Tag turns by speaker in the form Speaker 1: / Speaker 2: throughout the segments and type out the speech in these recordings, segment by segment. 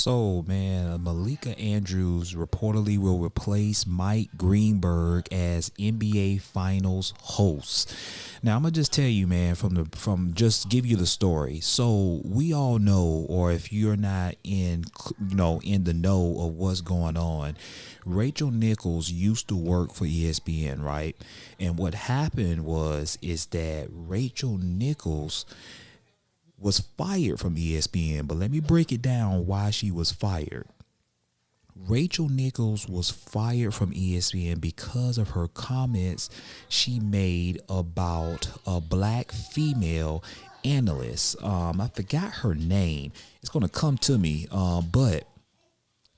Speaker 1: So, man, Malika Andrews reportedly will replace Mike Greenberg as NBA Finals host. Now, I'm gonna just tell you, man, from just give you the story. So we all know, or if you're not in the know of what's going on, Rachel Nichols used to work for ESPN, right? And what happened is that Rachel Nichols was fired from ESPN, but let me break it down why she was fired. Rachel Nichols was fired from ESPN because of her comments she made about a black female analyst. I forgot her name. It's going to come to me, but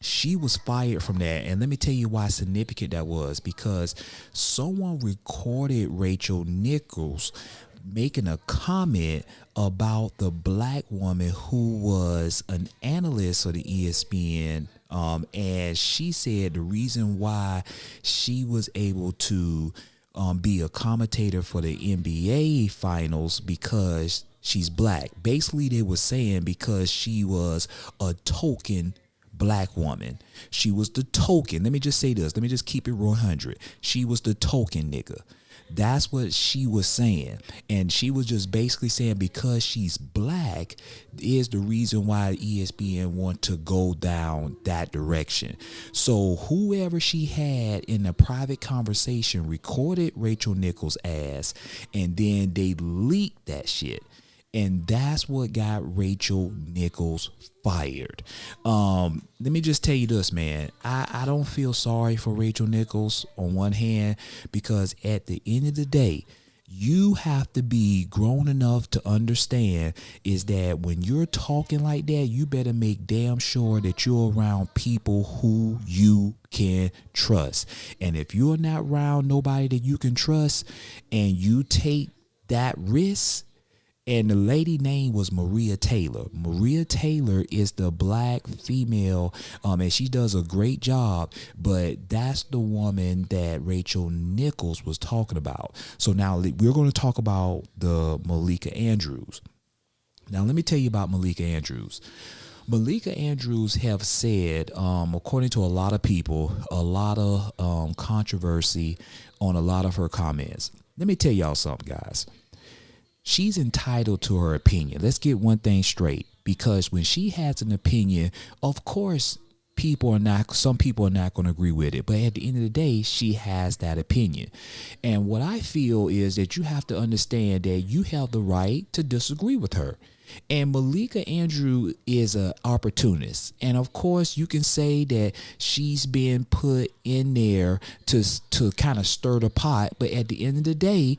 Speaker 1: she was fired from that. And let me tell you why significant that was, because someone recorded Rachel Nichols making a comment about the black woman who was an analyst for the ESPN. And she said the reason why she was able to be a commentator for the NBA finals because she's black. Basically, they were saying because she was a token black woman. She was the token. Let me just say this. Let me just keep it 100. She was the token nigga. That's what she was saying. And she was just basically saying because she's black is the reason why ESPN want to go down that direction. So whoever she had in a private conversation recorded Rachel Nichols' ass, and then they leaked that shit. And that's what got Rachel Nichols fired. Let me just tell you this, man. I don't feel sorry for Rachel Nichols on one hand, because at the end of the day, you have to be grown enough to understand is that when you're talking like that, you better make damn sure that you're around people who you can trust. And if you're not around nobody that you can trust and you take that risk, and the lady name was Maria Taylor. Maria Taylor is the black female, and she does a great job, but that's the woman that Rachel Nichols was talking about. So now we're going to talk about the Malika Andrews. Now let me tell you about Malika Andrews. Malika Andrews have said, according to a lot of people, a lot of controversy on a lot of her comments. Let me tell y'all something, guys. She's entitled to her opinion. Let's get one thing straight, because when she has an opinion, of course, some people are not going to agree with it. But at the end of the day, she has that opinion. And what I feel is that you have to understand that you have the right to disagree with her. And Malika Andrews is an opportunist. And of course, you can say that she's been put in there to kind of stir the pot. But at the end of the day,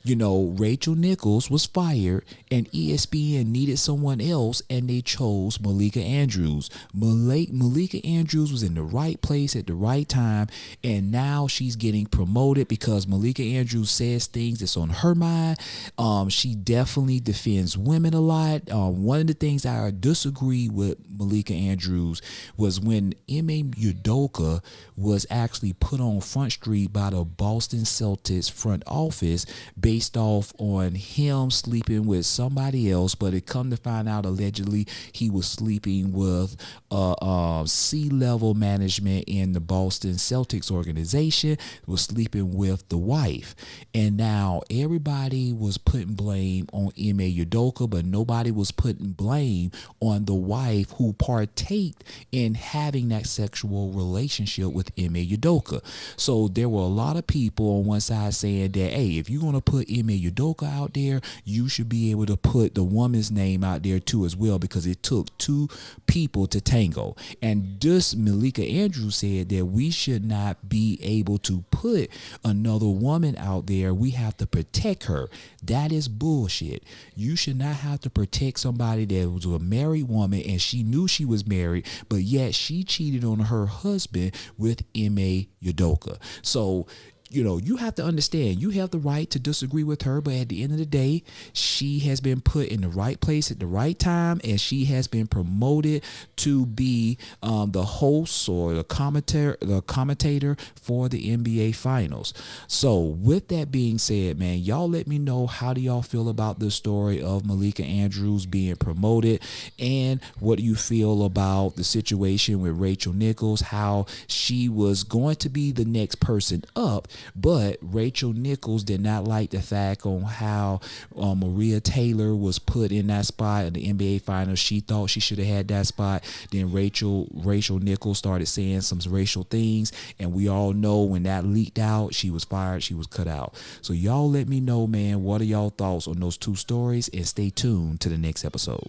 Speaker 1: Rachel Nichols was fired and ESPN needed someone else, and they chose Malika Andrews. Malika Andrews was in the right place at the right time, and now she's getting promoted because Malika Andrews says things that's on her mind. She definitely defends women a lot. One of the things I disagree with Malika Andrews was when Ime Udoka was actually put on Front Street by the Boston Celtics front office based off on him sleeping with somebody else, but it come to find out allegedly he was sleeping with C-level management in the Boston Celtics organization, was sleeping with the wife. And now everybody was putting blame on Ime Udoka, but nobody was putting blame on the wife who partaked in having that sexual relationship with Ime Udoka. So there were a lot of people on one side saying that, hey, if you're going to put Ime Udoka out there, you should be able to put the woman's name out there too as well, because it took two people to tango. And just Malika Andrews said that we should not be able to put another woman out there. We have to protect her. That is bullshit. You should not have to protect somebody that was a married woman and she knew she was married, but yet she cheated on her husband with Ime Udoka. So you have to understand, you have the right to disagree with her, but at the end of the day, she has been put in the right place at the right time, and she has been promoted to be the host or the commentator for the NBA Finals. So with that being said, man, y'all let me know, how do y'all feel about the story of Malika Andrews being promoted, and what do you feel about the situation with Rachel Nichols, how she was going to be the next person up, but Rachel Nichols did not like the fact on how Maria Taylor was put in that spot in the NBA Finals. She thought she should have had that spot. Then Rachel Nichols started saying some racial things, and we all know when that leaked out, she was fired, she was cut out. So y'all let me know, man, what are y'all thoughts on those two stories, and stay tuned to the next episode.